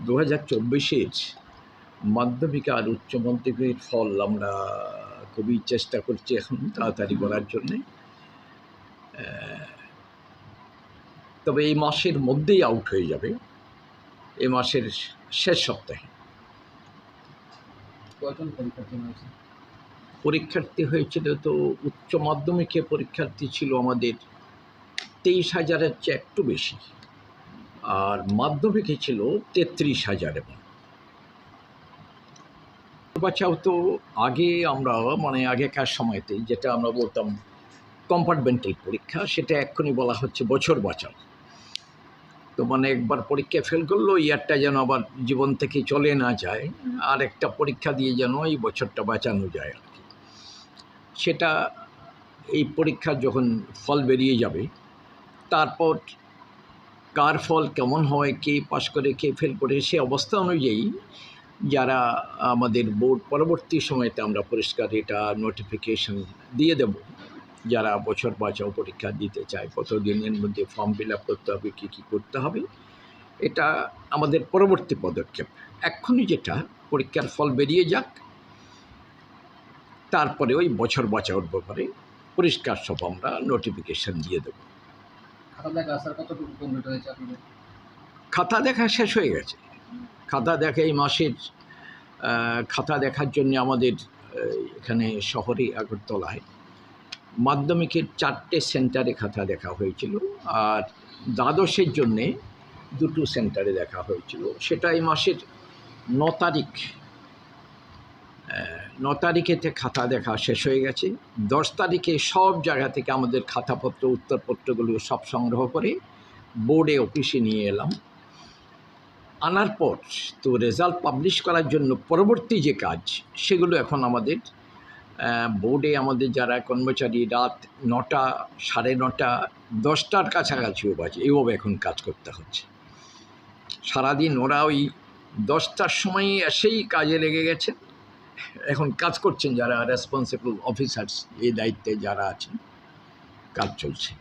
2024-এর মাধ্যমিক আর উচ্চ মাধ্যমিকের ফল আমরা খুবই চেষ্টা করছি এখন তাড়াতাড়ি করার জন্যে। তবে এই মাসের মধ্যেই আউট হয়ে যাবে, এ মাসের শেষ সপ্তাহে। কয়জন পরীক্ষার্থী হয়েছে? পরীক্ষার্থী হয়েছিল তো উচ্চ মাধ্যমিকে পরীক্ষার্থী ছিল আমাদের 23,000-এর চেয়ে একটু বেশি, আর মাধ্যমিকে ছিল 33,000। বাঁচাও তো আগে আমরা আগেকার সময়তে যেটা আমরা বলতাম কম্পার্টমেন্টাল পরীক্ষা, সেটা এক্ষুনি বলা হচ্ছে বছর বাঁচাও। তো একবার পরীক্ষা ফেল করলো, ইয়ারটা যেন আবার জীবন থেকে চলে না যায়, আর একটা পরীক্ষা দিয়ে যেন এই বছরটা বাঁচানো যায় আর কি। সেটা এই পরীক্ষার যখন ফল বেরিয়ে যাবে, তারপর কার ফল কেমন হয়, কে পাশ করে কে ফেল করে, সে অবস্থা অনুযায়ী যারা আমাদের বোর্ড পরবর্তী সময়তে আমরা পরিষ্কার এটা নোটিফিকেশন দিয়ে দেব, যারা বছর বাঁচাও পরীক্ষা দিতে চায় কত দিনের মধ্যে ফর্ম ফিল আপ করতে হবে, কী কী করতে হবে, এটা আমাদের পরবর্তী পদক্ষেপ। এক্ষুনি যেটা পরীক্ষার ফল বেরিয়ে যাক, তারপরে ওই বছর বাঁচাওর ব্যাপারে পরিষ্কার সব আমরা নোটিফিকেশন দিয়ে দেব। খাতা দেখা আসার কতটুকু কমপ্লিট হয়েছে আপনাদের? খাতা দেখা শেষ হয়ে গেছে। খাতা দেখা এই মাসের খাতা দেখার জন্য আমাদের এখানে শহরে আগরতলায় মাধ্যমিকের 4টে সেন্টারে খাতা দেখা হয়েছিল, আর দ্বাদশের জন্যে 2টো সেন্টারে দেখা হয়েছিল। সেটা এই মাসের 9 তারিখ 9 তারিখেতে খাতা দেখা শেষ হয়ে গেছে। 10 তারিখে সব জায়গা থেকে আমাদের খাতাপত্র উত্তরপত্রগুলো সব সংগ্রহ করে বোর্ডে অফিসে নিয়ে এলাম। আনার পর তো রেজাল্ট পাবলিশ করার জন্য পরবর্তী যে কাজ, সেগুলো এখন আমাদের বোর্ডে আমাদের যারা কর্মচারী রাত 9টা, 9:30, 10টার কাছাকাছিও বাজে, এইভাবে এখন কাজ করতে হচ্ছে। সারাদিন ওরা ওই 10টার সময় এসেই কাজে লেগে গেছেন, এখন কাজ করছেন যারা রেসপন্সিবল অফিসার্স, এই দায়িত্বে যারা আছেন, কাজ চলছে।